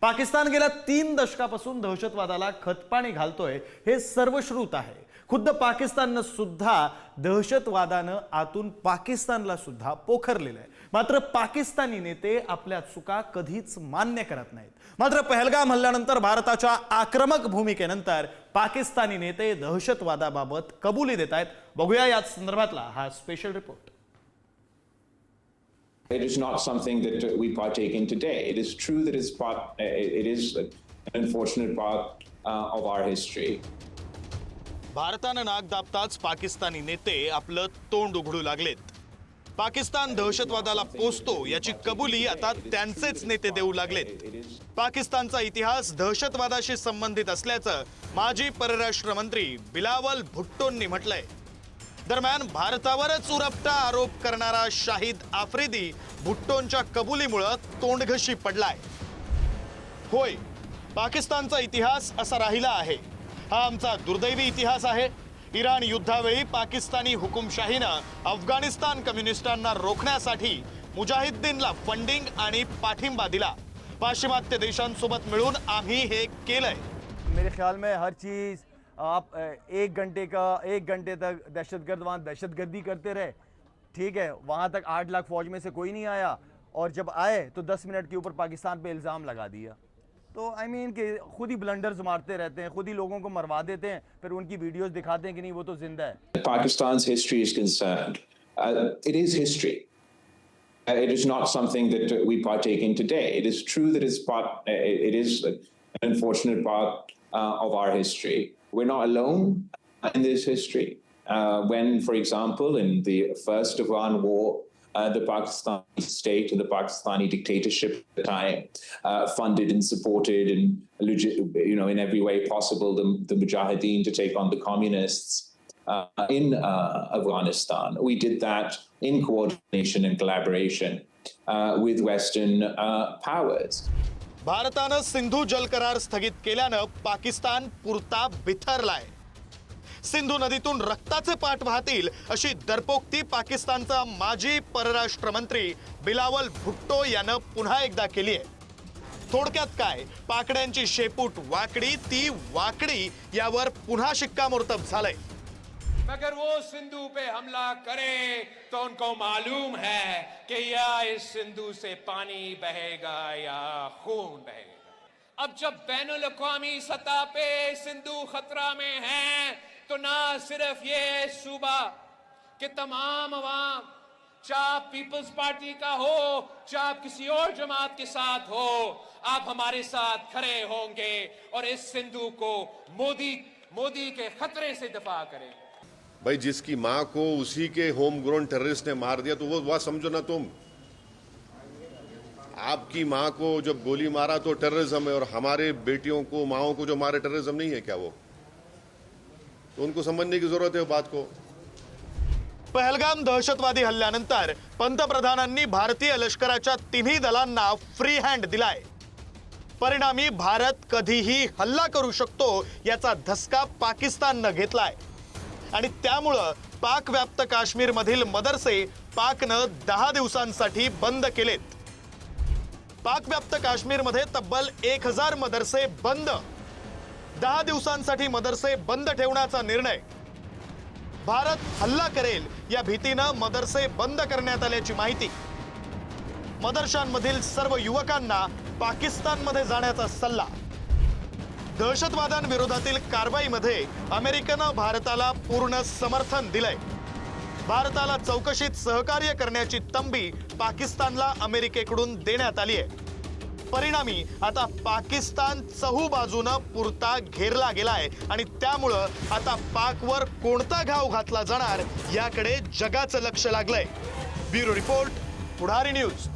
पाकिस्तान गेल्या 3 दशकापासून दहशतवादाला खतपाणी घालतोय हे सर्वश्रुत आहे। खुद्द पाकिस्ताननं सुद्धा दहशतवादानं आतून पाकिस्तानला सुद्धा पोखरलेलं आहे। मात्र पाकिस्तानी नेते आपल्या चुका कधीच मान्य करत नाहीत। मात्र पहलगाम हल्ल्यानंतर भारताच्या आक्रमक भूमिकेनंतर पाकिस्तानी नेते दहशतवादाबाबत कबुली देत आहेत। बघूया या संदर्भातला हा special report. It is not something that we partake in today. It is true that it is an unfortunate part of our history. भारतानं नाक दाबताच पाकिस्तानी नेते आपलं तोंड उघडू लागलेत। पाकिस्तान दहशतवादाला पोसतो याची कबुली आता त्यांचेच नेते देऊ लागलेत। पाकिस्तानचा इतिहास दहशतवादाशी संबंधित असल्याचं माजी परराष्ट्र मंत्री बिलावल भुट्टोंनी म्हटलंय। दरम्यान भारतावरच उरपटा आरोप करणारा शाहिद आफ्रिदी भुट्टोंच्या कबुलीमुळे तोंडघशी पडलाय। होय, पाकिस्तानचा इतिहास असा राहिला आहे। हा आमचा दुर्दैवी इतिहास आहे। इराण युद्धावेळी पाकिस्तानी हुकुमशाहीनं अफगाणिस्तान कम्युनिस्टांना रोखण्यासाठी मुजाहिद्दीनला फंडिंग आणि पाठिंबा दिला। पाश्चिमात्य देशांसोबत मिळून आम्ही हे केलंय। मेरे ख्याल में हर चीज़ आप एक घंटे तक दहशतगर्द वहाँ दहशतगर्दी करते रहे, ठीक है। वहाँ तक 8 लाख फौज में से कोई नहीं आया, और जब आए तो 10 मिनट के ऊपर पाकिस्तान पे इल्ज़ाम लगा दिया। तो आई मीन कि खुद ही ब्लंडर्स मारते रहते हैं, खुद ही लोगों को मरवा देते हैं, फिर उनकी वीडियोस दिखाते हैं कि नहीं वो तो जिंदा है। Pakistan's history is concerned, it is history. It is not something that we partake in today. It is true that it is an unfortunate part of our history. We're not alone in this history. When, for example, in the first Afghan war, the Pakistani state and the Pakistani dictatorship at the time funded and supported in every way possible the Mujahideen to take on the communists in Afghanistan. We did that in coordination and collaboration with Western powers. भारतानं सिंधू जल करार स्थगित केल्यानं पाकिस्तान पुरता बिथरलाय। सिंधू नदीतून रक्ताचे पाठ वाहतील अशी दरपोक्ती पाकिस्तानचा माजी परराष्ट्र मंत्री बिलावल भुट्टो यानं पुन्हा एकदा केली आहे। थोडक्यात काय, पाकड्यांची शेपूट वाकडी ती वाकडी यावर पुन्हा शिक्कामोर्तब झालंय। मगर वो सिंधु पे हमला करे तो उनको मालूम है कि या इस सिंधु से पानी बहेगा या खून बहेगा। अब जब बैनुल अक़वामी सतह पे सिंधु खतरा में है तो ना सिर्फ ये सूबा के तमाम अवाम, चाहे पीपल्स पार्टी का हो चाहे किसी और जमात के साथ हो, आप हमारे साथ खड़े होंगे और इस सिंधु को मोदी के खतरे से दफा करेंगे। भाई, जिसकी माँ को उसी के होम ग्रोन टेररिस्ट ने मार दिया तो वो बात समझो ना तुम। आपकी माँ को जब गोली मारा तो टेररिज्म है, और हमारे बेटियों को माओं को जो मारे टेररिज्म नहीं है क्या? वो तो उनको समझने की जरूरत है बात को। पहलगाम दहशतवादी हल्ल्यानंतर पंतप्रधानांनी भारतीय लष्कराच्या तिन्ही दलांना फ्री हँड दिलाय। परिणामी भारत कधीही हल्ला करू शकतो याचा धसका पाकिस्ताननं घेतलाय आणि त्यामुळे पाक व्याप्त काश्मीर मधील मदरसे पाकनं 10 दिवसांसाठी बंद केलेत। पाक व्याप्त काश्मीर मध्ये तब्बल 1000 मदरसे बंद। 10 दिवसांसाठी मदरसे बंद ठेवण्याचा निर्णय। भारत हल्ला करेल या भीतीनं मदरसे बंद करण्यात आल्याची माहिती। मदरशांमधील सर्व युवकांना पाकिस्तानमध्ये जाण्याचा सल्ला। दहशतवादांविरोधातील कारवाईमध्ये अमेरिकेनं भारताला पूर्ण समर्थन दिलंय। भारताला चौकशीत सहकार्य करण्याची तंबी पाकिस्तानला अमेरिकेकडून देण्यात आली आहे। परिणामी आता पाकिस्तान चहूबाजूनं पुरता घेरला गेलाय आणि त्यामुळे आता पाकवर कोणता घाव घातला जाणार याकडे जगाचं लक्ष लागलंय। ब्युरो रिपोर्ट, पुढारी न्यूज।